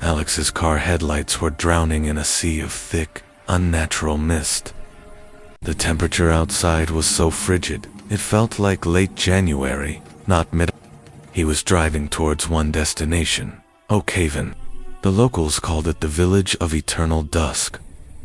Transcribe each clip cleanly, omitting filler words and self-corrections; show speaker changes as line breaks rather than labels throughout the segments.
Alex's car headlights were drowning in a sea of thick, unnatural mist. The temperature outside was so frigid, it felt like late January, not mid. He was driving towards one destination, Oakhaven. The locals called it the Village of Eternal Dusk.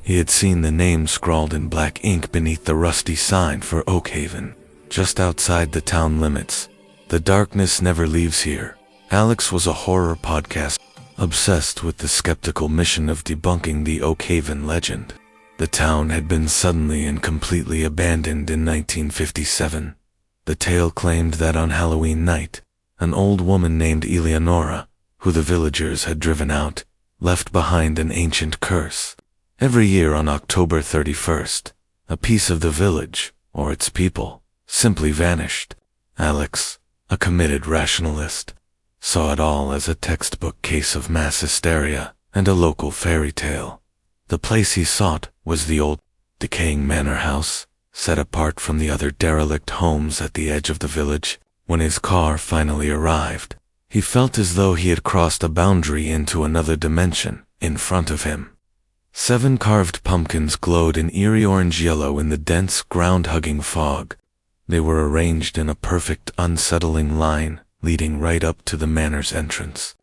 He had seen the name scrawled in black ink beneath the rusty sign for Oakhaven, just outside the town limits. The darkness never leaves here. Alex was a horror podcast, obsessed with the skeptical mission of debunking the Oakhaven legend. The town had been suddenly and completely abandoned in 1957. The tale claimed that on Halloween night, an old woman named Eleonora, who the villagers had driven out, left behind an ancient curse. Every year on October 31st, a piece of the village, or its people, simply vanished. Alex, a committed rationalist, saw it all as a textbook case of mass hysteria and a local fairy tale. The place he sought was the old, decaying manor house, set apart from the other derelict homes at the edge of the village. When his car finally arrived, he felt as though he had crossed a boundary into another dimension in front of him. 7 carved pumpkins glowed in eerie orange-yellow in the dense, ground-hugging fog. They were arranged in a perfect, unsettling line, leading right up to the manor's entrance.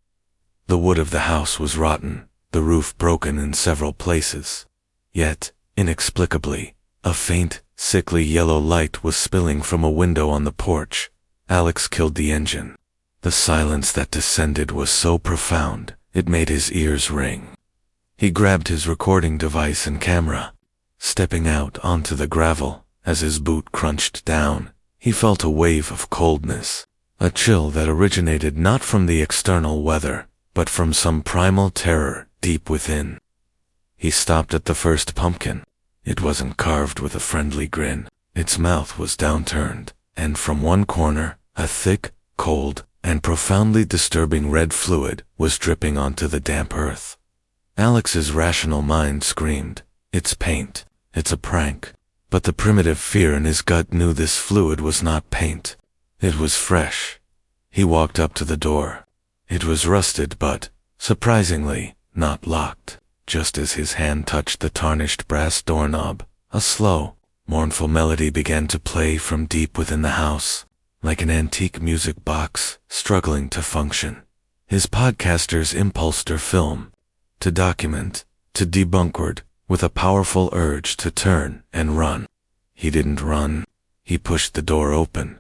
The wood of the house was rotten, the roof broken in several places. Yet, inexplicably, a faint, sickly yellow light was spilling from a window on the porch. Alex killed the engine. The silence that descended was so profound, it made his ears ring. He grabbed his recording device and camera. Stepping out onto the gravel, as his boot crunched down, he felt a wave of coldness, a chill that originated not from the external weather, but from some primal terror deep within. He stopped at the first pumpkin. It wasn't carved with a friendly grin. Its mouth was downturned, and from one corner, a thick, cold, and profoundly disturbing red fluid was dripping onto the damp earth. Alex's rational mind screamed, "It's paint. It's a prank." But the primitive fear in his gut knew this fluid was not paint. It was fresh. He walked up to the door. It was rusted but, surprisingly, not locked. Just as his hand touched the tarnished brass doorknob, a slow, mournful melody began to play from deep within the house, like an antique music box struggling to function. His podcaster's impulse to film, to document, to debunkward, with a powerful urge to turn and run. He didn't run. He pushed the door open.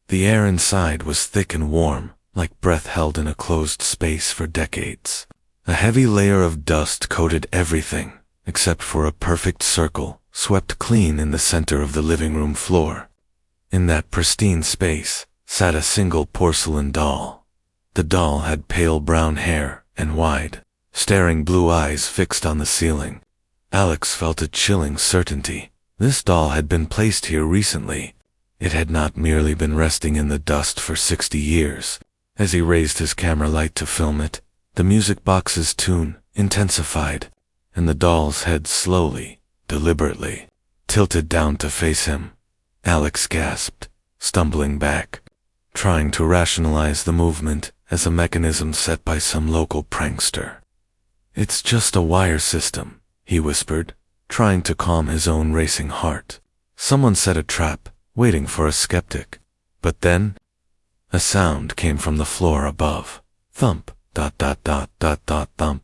The air inside was thick and warm, like breath held in a closed space for decades. A heavy layer of dust coated everything, except for a perfect circle, swept clean in the center of the living room floor. In that pristine space sat a single porcelain doll. The doll had pale brown hair and wide, staring blue eyes fixed on the ceiling. Alex felt a chilling certainty. This doll had been placed here recently. It had not merely been resting in the dust for 60 years. As he raised his camera light to film it, the music box's tune intensified, and the doll's head slowly, deliberately, tilted down to face him. Alex gasped, stumbling back, trying to rationalize the movement as a mechanism set by some local prankster. "It's just a wire system," he whispered, trying to calm his own racing heart. Someone set a trap, waiting for a skeptic. But then, a sound came from the floor above. Thump, ... thump, ...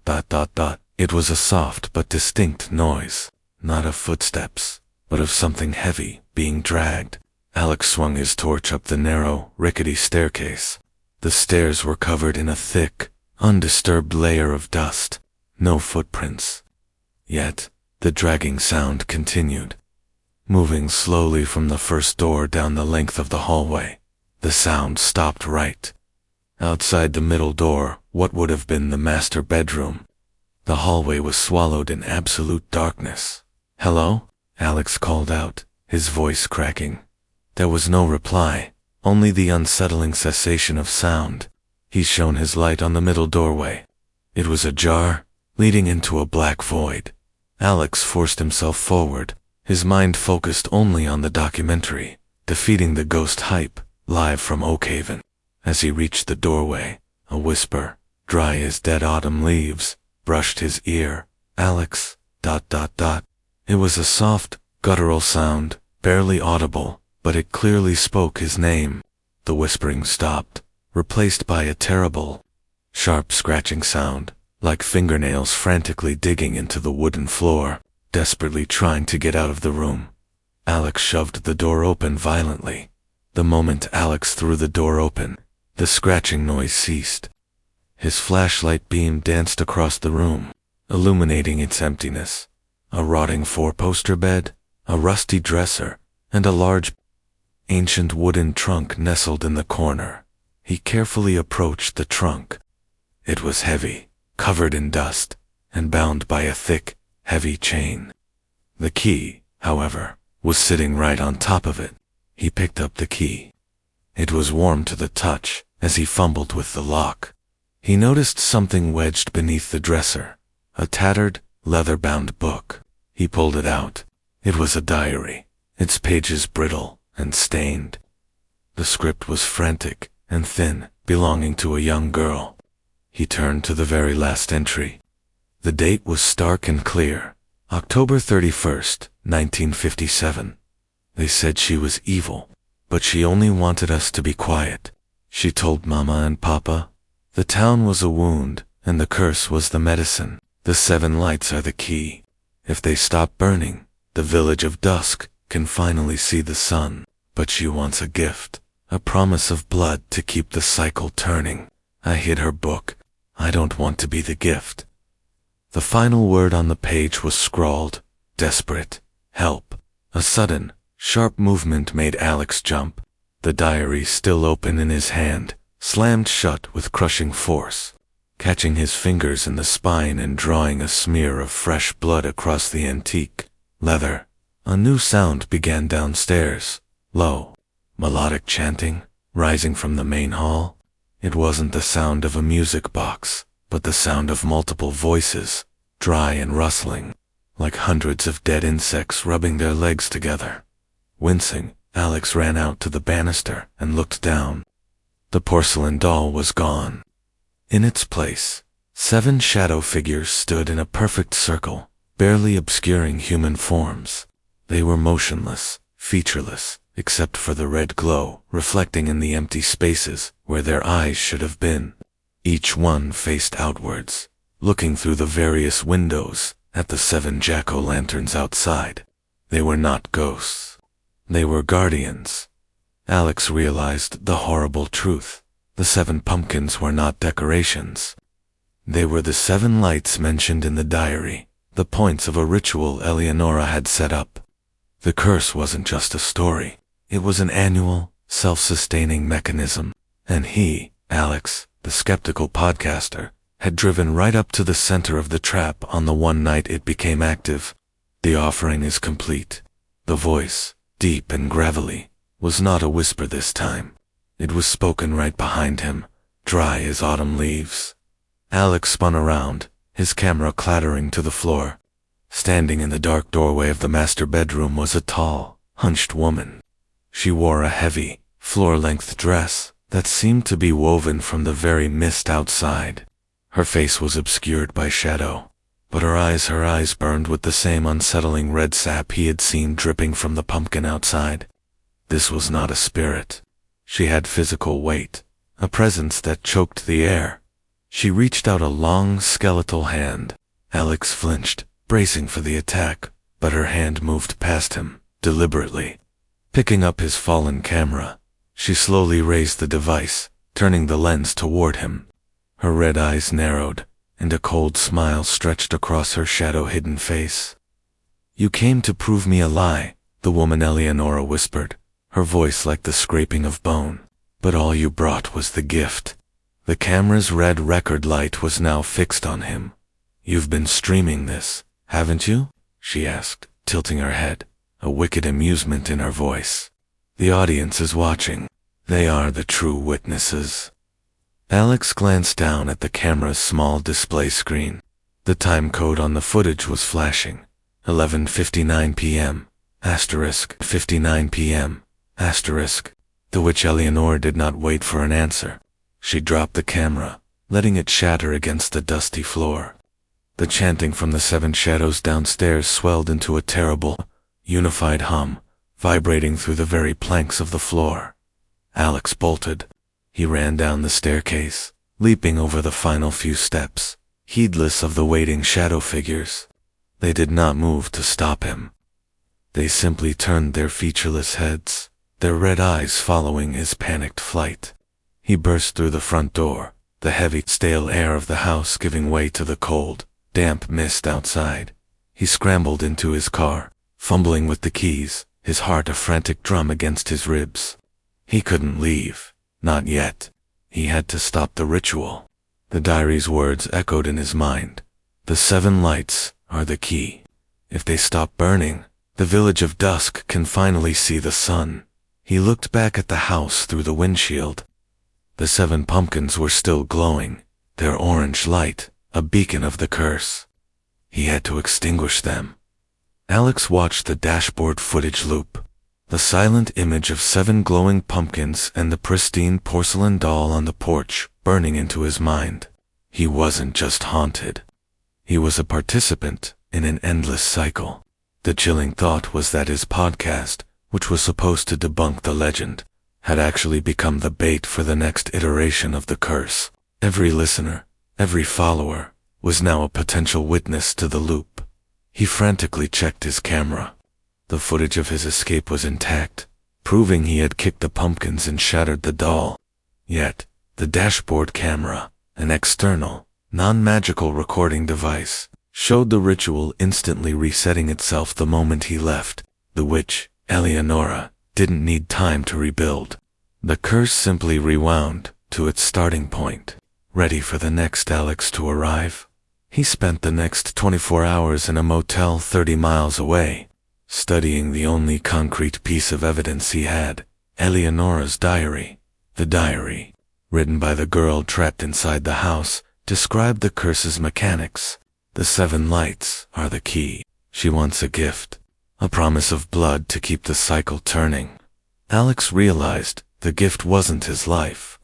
It was a soft but distinct noise, not of footsteps, but of something heavy being dragged. Alex swung his torch up the narrow, rickety staircase. The stairs were covered in a thick, undisturbed layer of dust. No footprints. Yet, the dragging sound continued, moving slowly from the first door down the length of the hallway. The sound stopped right outside the middle door, what would have been the master bedroom. The hallway was swallowed in absolute darkness. "Hello?" Alex called out, his voice cracking. There was no reply, only the unsettling cessation of sound. He shone his light on the middle doorway. It was ajar, leading into a black void. Alex forced himself forward, his mind focused only on the documentary, defeating the ghost hype, live from Oakhaven. As he reached the doorway, a whisper, dry as dead autumn leaves, brushed his ear. Alex, ... It was a soft, guttural sound, barely audible, but it clearly spoke his name. The whispering stopped, replaced by a terrible, sharp scratching sound, like fingernails frantically digging into the wooden floor, desperately trying to get out of the room. Alex shoved the door open violently. The moment Alex threw the door open, the scratching noise ceased. His flashlight beam danced across the room, illuminating its emptiness. A rotting four-poster bed, a rusty dresser, and a large, ancient wooden trunk nestled in the corner. He carefully approached the trunk. It was heavy, covered in dust, and bound by a thick, heavy chain. The key, however, was sitting right on top of it. He picked up the key. It was warm to the touch as he fumbled with the lock. He noticed something wedged beneath the dresser, a tattered, leather-bound book. He pulled it out. It was a diary, its pages brittle and stained. The script was frantic and thin, belonging to a young girl. He turned to the very last entry. The date was stark and clear, October 31st, 1957. They said she was evil, but she only wanted us to be quiet. She told Mama and Papa. The town was a wound, and the curse was the medicine. The 7 lights are the key. If they stop burning, the Village of Dusk can finally see the sun. But she wants a gift, a promise of blood to keep the cycle turning. I hid her book. I don't want to be the gift. The final word on the page was scrawled, desperate, help. A sudden, sharp movement made Alex jump. The diary, still open in his hand, slammed shut with crushing force, catching his fingers in the spine and drawing a smear of fresh blood across the antique leather. A new sound began downstairs, low, melodic chanting, rising from the main hall. It wasn't the sound of a music box, but the sound of multiple voices, dry and rustling, like hundreds of dead insects rubbing their legs together. Wincing, Alex ran out to the banister and looked down. The porcelain doll was gone. In its place, 7 shadow figures stood in a perfect circle, barely obscuring human forms. They were motionless, featureless, except for the red glow reflecting in the empty spaces where their eyes should have been. Each one faced outwards, looking through the various windows at the 7 jack-o'-lanterns outside. They were not ghosts. They were guardians. Alex realized the horrible truth. The 7 pumpkins were not decorations. They were the 7 lights mentioned in the diary, the points of a ritual Eleonora had set up. The curse wasn't just a story. It was an annual, self-sustaining mechanism. And he, Alex, the skeptical podcaster, had driven right up to the center of the trap on the one night it became active. The offering is complete. The voice, deep and gravelly, was not a whisper this time. It was spoken right behind him, dry as autumn leaves. Alex spun around, his camera clattering to the floor. Standing in the dark doorway of the master bedroom was a tall, hunched woman. She wore a heavy, floor-length dress that seemed to be woven from the very mist outside. Her face was obscured by shadow, but her eyes burned with the same unsettling red sap he had seen dripping from the pumpkin outside. This was not a spirit. She had physical weight, a presence that choked the air. She reached out a long, skeletal hand. Alex flinched, bracing for the attack, but her hand moved past him, deliberately. Picking up his fallen camera, she slowly raised the device, turning the lens toward him. Her red eyes narrowed, and a cold smile stretched across her shadow-hidden face. "You came to prove me a lie," the woman Eleonora whispered, her voice like the scraping of bone. "But all you brought was the gift." The camera's red record light was now fixed on him. "You've been streaming this, haven't you?" she asked, tilting her head, a wicked amusement in her voice. "The audience is watching. They are the true witnesses." Alex glanced down at the camera's small display screen. The time code on the footage was flashing. 11:59 p.m. * 59 p.m. *. To which Eleanor did not wait for an answer. She dropped the camera, letting it shatter against the dusty floor. The chanting from the 7 shadows downstairs swelled into a terrible, unified hum, vibrating through the very planks of the floor. Alex bolted. He ran down the staircase, leaping over the final few steps, heedless of the waiting shadow figures. They did not move to stop him. They simply turned their featureless heads, their red eyes following his panicked flight. He burst through the front door, the heavy, stale air of the house giving way to the cold, damp mist outside. He scrambled into his car, fumbling with the keys, his heart a frantic drum against his ribs. He couldn't leave, not yet. He had to stop the ritual. The diary's words echoed in his mind. The 7 lights are the key. If they stop burning, the Village of Dusk can finally see the sun. He looked back at the house through the windshield. The 7 pumpkins were still glowing, their orange light a beacon of the curse. He had to extinguish them. Alex watched the dashboard footage loop. The silent image of 7 glowing pumpkins and the pristine porcelain doll on the porch burning into his mind. He wasn't just haunted. He was a participant in an endless cycle. The chilling thought was that his podcast, which was supposed to debunk the legend, had actually become the bait for the next iteration of the curse. Every listener, every follower, was now a potential witness to the loop. He frantically checked his camera. The footage of his escape was intact, proving he had kicked the pumpkins and shattered the doll. Yet, the dashboard camera, an external, non-magical recording device, showed the ritual instantly resetting itself the moment he left. The witch, Eleonora, didn't need time to rebuild. The curse simply rewound to its starting point, ready for the next Alex to arrive. He spent the next 24 hours in a motel 30 miles away, studying the only concrete piece of evidence he had, Eleonora's diary. The diary, written by the girl trapped inside the house, described the curse's mechanics. The 7 lights are the key. She wants a gift, a promise of blood to keep the cycle turning. Alex realized the gift wasn't his life.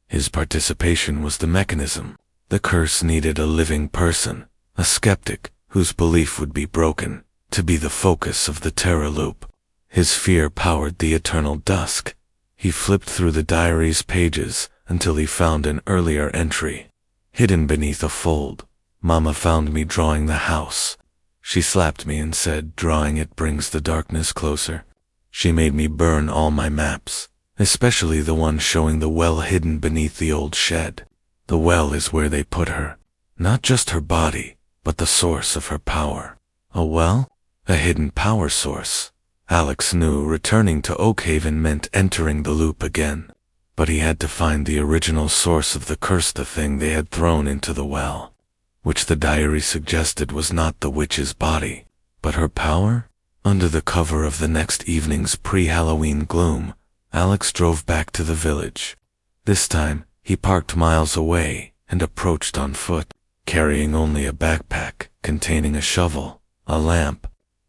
His participation was the mechanism. The curse needed a living person, a skeptic whose belief would be broken, to be the focus of the terror loop. His fear powered the eternal dusk. He flipped through the diary's pages until he found an earlier entry. Hidden beneath a fold, Mama found me drawing the house. She slapped me and said drawing it brings the darkness closer. She made me burn all my maps, especially the one showing the well hidden beneath the old shed. The well is where they put her, not just her body, but the source of her power. A well? A hidden power source. Alex knew returning to Oakhaven meant entering the loop again, but he had to find the original source of the curse, the thing they had thrown into the well, which the diary suggested was not the witch's body, but her power? Under the cover of the next evening's pre-Halloween gloom, Alex drove back to the village. This time, he parked miles away and approached on foot, carrying only a backpack containing a shovel, a lamp,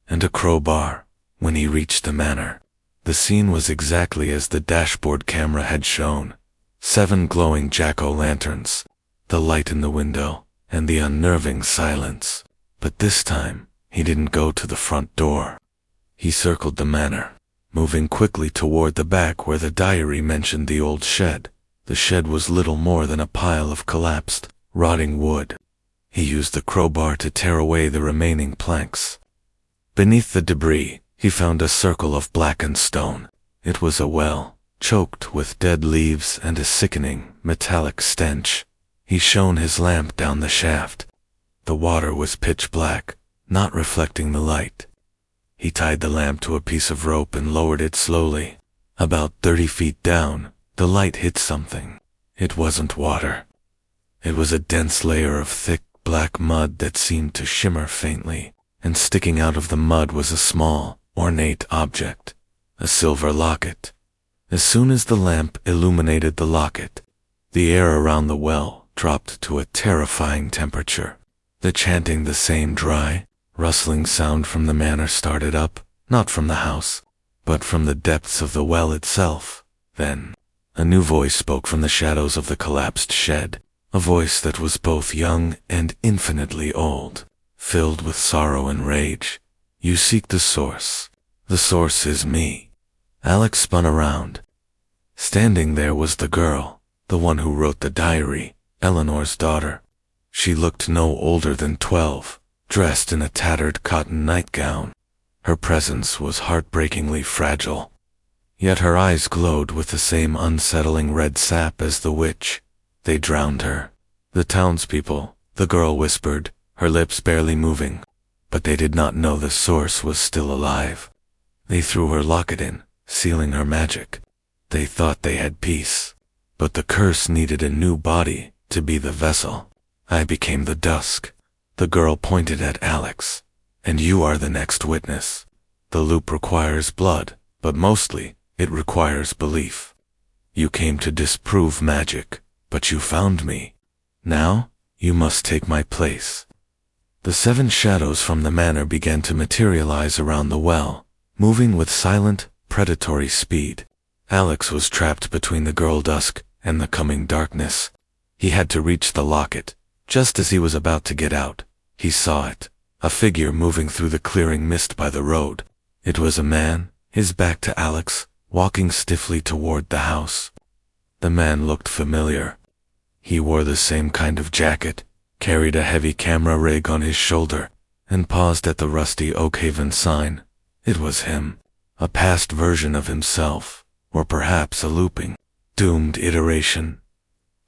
and a crowbar. When he reached the manor, the scene was exactly as the dashboard camera had shown. 7 glowing jack-o'-lanterns, the light in the window, and the unnerving silence. But this time, he didn't go to the front door. He circled the manor, moving quickly toward the back where the diary mentioned the old shed. The shed was little more than a pile of collapsed, rotting wood. He used the crowbar to tear away the remaining planks. Beneath the debris, he found a circle of blackened stone. It was a well, choked with dead leaves and a sickening, metallic stench. He shone his lamp down the shaft. The water was pitch black, not reflecting the light. He tied the lamp to a piece of rope and lowered it slowly. About 30 feet down, the light hit something. It wasn't water. It was a dense layer of thick, black mud that seemed to shimmer faintly, and sticking out of the mud was a small, ornate object, a silver locket. As soon as the lamp illuminated the locket, the air around the well dropped to a terrifying temperature. The chanting, the same dry, rustling sound from the manor started up, not from the house, but from the depths of the well itself. Then, a new voice spoke from the shadows of the collapsed shed. a voice that was both young and infinitely old, filled with sorrow and rage. "You seek the source. The source is me." Alex spun around. Standing there was the girl, the one who wrote the diary, Eleanor's daughter. She looked no older than 12, dressed in a tattered cotton nightgown. Her presence was heartbreakingly fragile. Yet her eyes glowed with the same unsettling red sap as the witch. They drowned her. The townspeople, the girl whispered, her lips barely moving. But they did not know the source was still alive. They threw her locket in, sealing her magic. They thought they had peace. But the curse needed a new body to be the vessel. "I became the dusk." The girl pointed at Alex. "And you are the next witness. The loop requires blood, but mostly it requires belief. You came to disprove magic, but you found me. Now, you must take my place." The 7 shadows from the manor began to materialize around the well, moving with silent, predatory speed. Alex was trapped between the girl dusk and the coming darkness. He had to reach the locket. Just as he was about to get out, he saw it, a figure moving through the clearing mist by the road. It was a man, his back to Alex, walking stiffly toward the house. The man looked familiar. He wore the same kind of jacket, carried a heavy camera rig on his shoulder, and paused at the rusty Oakhaven sign. It was him, a past version of himself, or perhaps a looping, doomed iteration.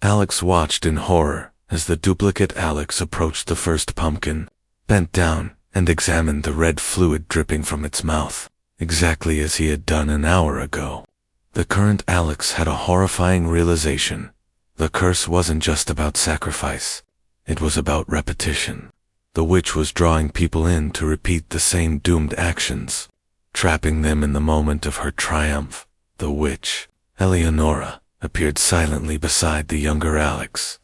Alex watched in horror as the duplicate Alex approached the first pumpkin, bent down, and examined the red fluid dripping from its mouth, exactly as he had done an hour ago. The current Alex had a horrifying realization. The curse wasn't just about sacrifice. It was about repetition. The witch was drawing people in to repeat the same doomed actions, trapping them in the moment of her triumph. The witch, Eleonora, appeared silently beside the younger Alex,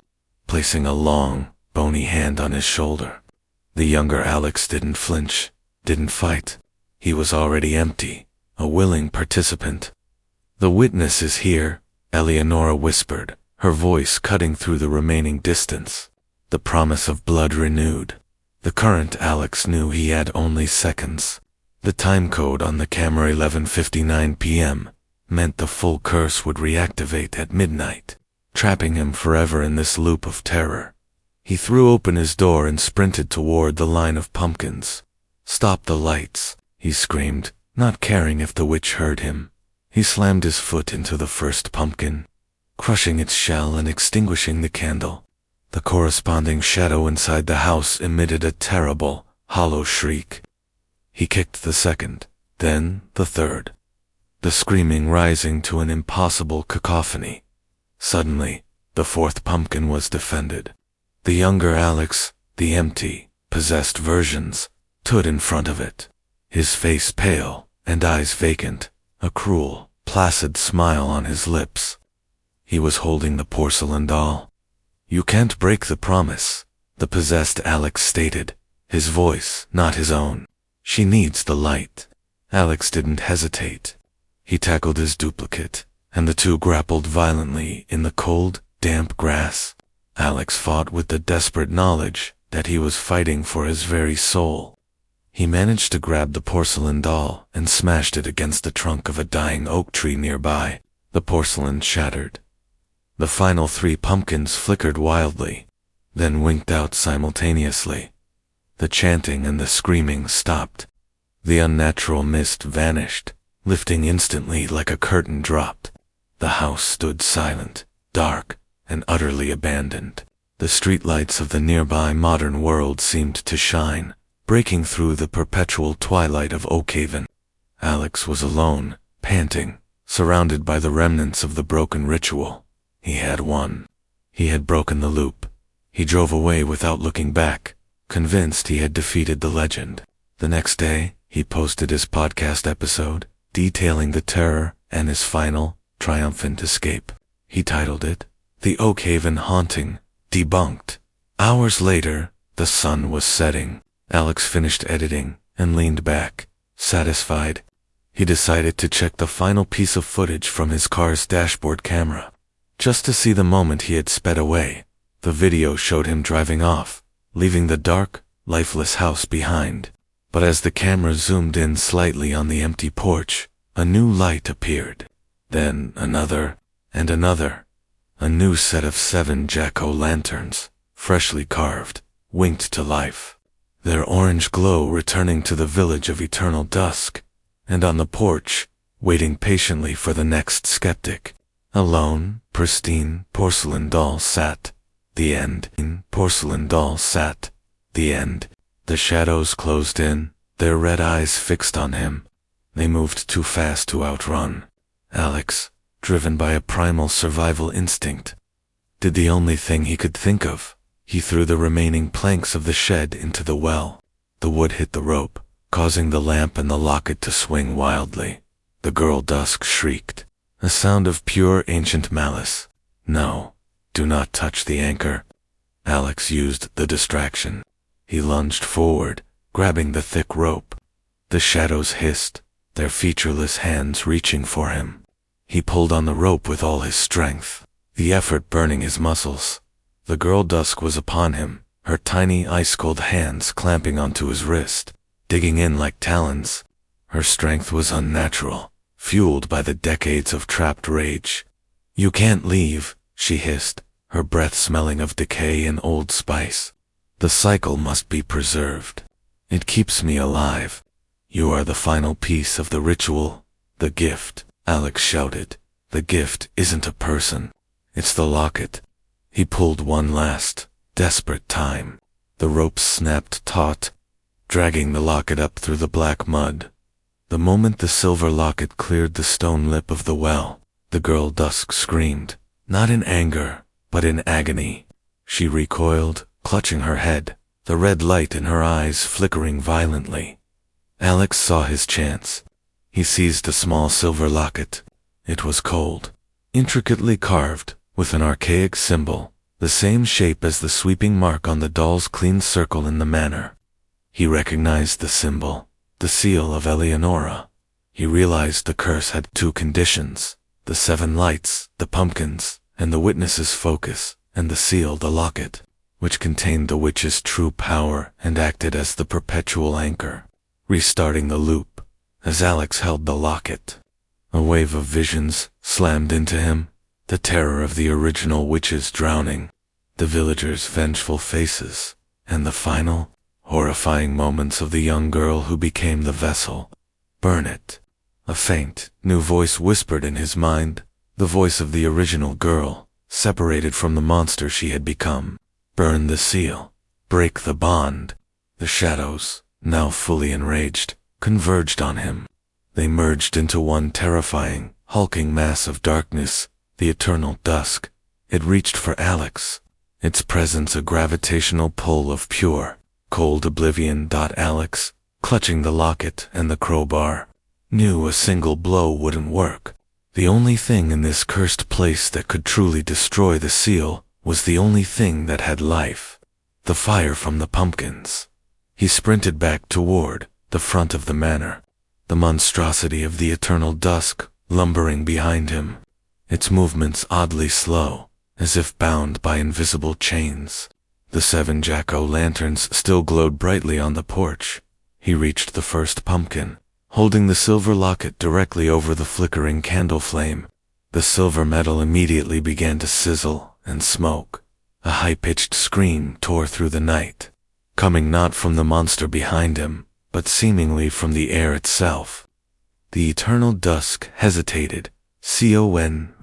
placing a long, bony hand on his shoulder. The younger Alex didn't flinch, didn't fight. He was already empty, a willing participant. "The witness is here," Eleonora whispered, her voice cutting through the remaining distance. The promise of blood renewed. The current Alex knew he had only seconds. The time code on the camera 11:59 p.m. meant the full curse would reactivate at midnight, trapping him forever in this loop of terror. He threw open his door and sprinted toward the line of pumpkins. "Stop the lights," he screamed, not caring if the witch heard him. He slammed his foot into the first pumpkin, crushing its shell and extinguishing the candle. The corresponding shadow inside the house emitted a terrible, hollow shriek. He kicked the second, then the third, the screaming rising to an impossible cacophony. Suddenly, the fourth pumpkin was defended. The younger Alex, the empty, possessed versions, stood in front of it, his face pale and eyes vacant, a cruel, placid smile on his lips. He was holding the porcelain doll. "You can't break the promise," the possessed Alex stated, his voice not his own. "She needs the light." Alex didn't hesitate. He tackled his duplicate, and the two grappled violently in the cold, damp grass. Alex fought with the desperate knowledge that he was fighting for his very soul. He managed to grab the porcelain doll and smashed it against the trunk of a dying oak tree nearby. The porcelain shattered. The final 3 pumpkins flickered wildly, then winked out simultaneously. The chanting and the screaming stopped. The unnatural mist vanished, lifting instantly like a curtain dropped. The house stood silent, dark, and utterly abandoned. The streetlights of the nearby modern world seemed to shine, breaking through the perpetual twilight of Oakhaven. Alex was alone, panting, surrounded by the remnants of the broken ritual. He had won. He had broken the loop. He drove away without looking back, convinced he had defeated the legend. The next day, he posted his podcast episode, detailing the terror and his final, triumphant escape. He titled it, "The Oakhaven Haunting, Debunked." Hours later, the sun was setting. Alex finished editing and leaned back, satisfied. He decided to check the final piece of footage from his car's dashboard camera, just to see the moment he had sped away, The video showed him driving off, leaving the dark, lifeless house behind. But as the camera zoomed in slightly on the empty porch, a new light appeared. Then another, and another. A new set of 7 jack-o'-lanterns, freshly carved, winked to life, their orange glow returning to the Village of Eternal Dusk. And on the porch, waiting patiently for the next skeptic, a lone, pristine porcelain doll sat. The end. Porcelain doll sat. The end. The shadows closed in, their red eyes fixed on him. They moved too fast to outrun. Alex, driven by a primal survival instinct, did the only thing he could think of. He threw the remaining planks of the shed into the well. The wood hit the rope, causing the lamp and the locket to swing wildly. The girl Dusk shrieked, a sound of pure ancient malice. No, do not touch the anchor. Alex used the distraction. He lunged forward, grabbing the thick rope. The shadows hissed, their featureless hands reaching for him. He pulled on the rope with all his strength, the effort burning his muscles. The girl Dusk was upon him, her tiny ice-cold hands clamping onto his wrist, digging in like talons. Her strength was unnatural, fueled by the decades of trapped rage. "You can't leave," she hissed, her breath smelling of decay and old spice. "The cycle must be preserved. It keeps me alive. You are the final piece of the ritual, the gift," Alex shouted. "The gift isn't a person. It's the locket." He pulled one last, desperate time. The ropes snapped taut, dragging the locket up through the black mud. The moment the silver locket cleared the stone lip of the well, the girl Dusk screamed, not in anger, but in agony. She recoiled, clutching her head, the red light in her eyes flickering violently. Alex saw his chance. He seized a small silver locket. It was cold, intricately carved, with an archaic symbol, the same shape as the sweeping mark on the doll's clean circle in the manor. He recognized the symbol, the seal of Eleonora. He realized the curse had 2 conditions: the 7 lights, the pumpkins, and the witness's focus, and the seal, the locket, which contained the witch's true power and acted as the perpetual anchor, restarting the loop. As Alex held the locket, a wave of visions slammed into him, the terror of the original witches drowning, the villagers' vengeful faces, and the final, horrifying moments of the young girl who became the vessel. "Burn it." A faint, new voice whispered in his mind, the voice of the original girl, separated from the monster she had become. "Burn the seal. Break the bond." The shadows, now fully enraged, converged on him. They merged into one terrifying, hulking mass of darkness, the Eternal Dusk. It reached for Alex, its presence a gravitational pull of pure, cold oblivion. Alex, clutching the locket and the crowbar, knew a single blow wouldn't work. The only thing in this cursed place that could truly destroy the seal was the only thing that had life: the fire from the pumpkins. He sprinted back toward the front of the manor, the monstrosity of the Eternal Dusk lumbering behind him, its movements oddly slow, as if bound by invisible chains. The 7 jack-o'-lanterns still glowed brightly on the porch. He reached the first pumpkin, holding the silver locket directly over the flickering candle flame. The silver metal immediately began to sizzle and smoke. A high-pitched scream tore through the night, coming not from the monster behind him, but seemingly from the air itself. The Eternal Dusk hesitated. Convulsing.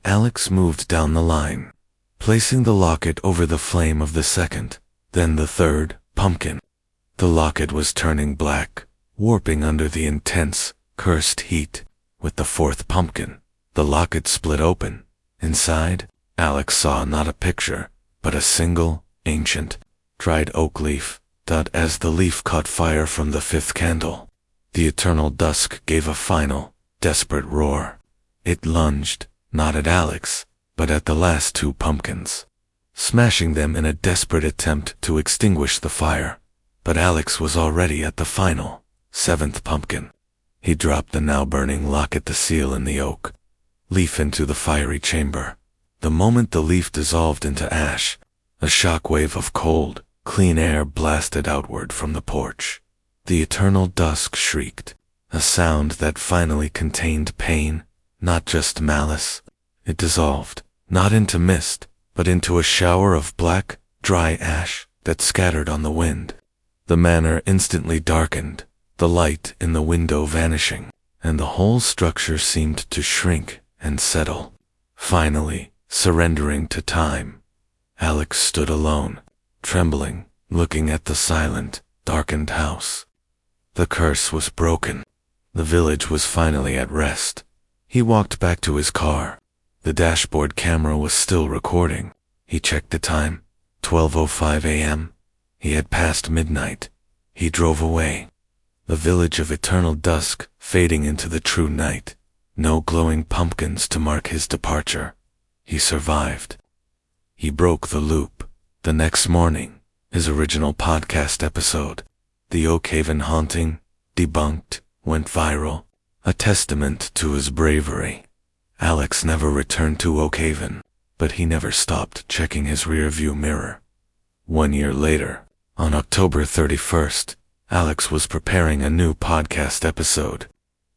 Alex moved down the line, placing the locket over the flame of the second, then the third, pumpkin. The locket was turning black, warping under the intense, cursed heat. With the 4th pumpkin, the locket split open. Inside, Alex saw not a picture, but a single, ancient, dried oak leaf. As the leaf caught fire from the 5th candle, the Eternal Dusk gave a final, desperate roar. It lunged, not at Alex, but at the last 2 pumpkins, smashing them in a desperate attempt to extinguish the fire. But Alex was already at the final, 7th pumpkin. He dropped the now burning locket, the seal, and the oak leaf into the fiery chamber. The moment the leaf dissolved into ash, a shockwave of cold, clean air blasted outward from the porch. The eternal dusk shrieked, a sound that finally contained pain, not just malice. It dissolved, not into mist, but into a shower of black, dry ash that scattered on the wind. The manor instantly darkened, the light in the window vanishing, and the whole structure seemed to shrink and settle. Finally, surrendering to time, Alex stood alone, trembling, looking at the silent, darkened house. The curse was broken. The village was finally at rest. He walked back to his car. The dashboard camera was still recording. He checked the time, 12:05 a.m. He had passed midnight. He drove away. The Village of Eternal Dusk fading into the true night. No glowing pumpkins to mark his departure. He survived. He broke the loop. The next morning, his original podcast episode, The Oakhaven Haunting, Debunked, went viral, a testament to his bravery. Alex never returned to Oakhaven, but he never stopped checking his rearview mirror. 1 year later, on October 31st, Alex was preparing a new podcast episode.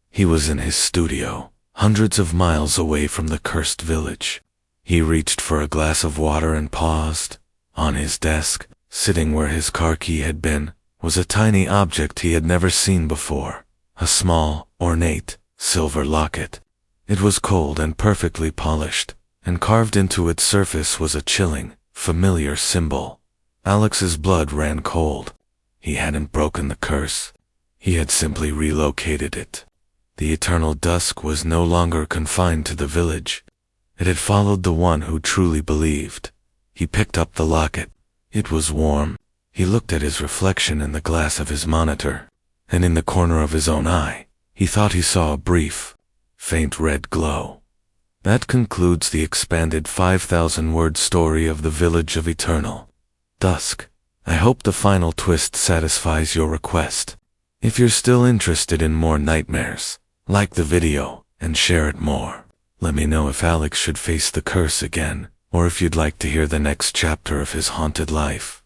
He was in his studio, hundreds of miles away from the cursed village. He reached for a glass of water and paused. On his desk, sitting where his car key had been, was a tiny object he had never seen before, a small, ornate, silver locket. It was cold and perfectly polished, and carved into its surface was a chilling, familiar symbol. Alex's blood ran cold. He hadn't broken the curse. He had simply relocated it. The eternal dusk was no longer confined to the village. It had followed the one who truly believed. He picked up the locket. It was warm. He looked at his reflection in the glass of his monitor, and in the corner of his own eye, he thought he saw a brief, faint red glow. That concludes the expanded 5,000-word story of the Village of Eternal Dusk. I hope the final twist satisfies your request. If you're still interested in more nightmares, like the video and share it more. Let me know if Alex should face the curse again, or if you'd like to hear the next chapter of his haunted life.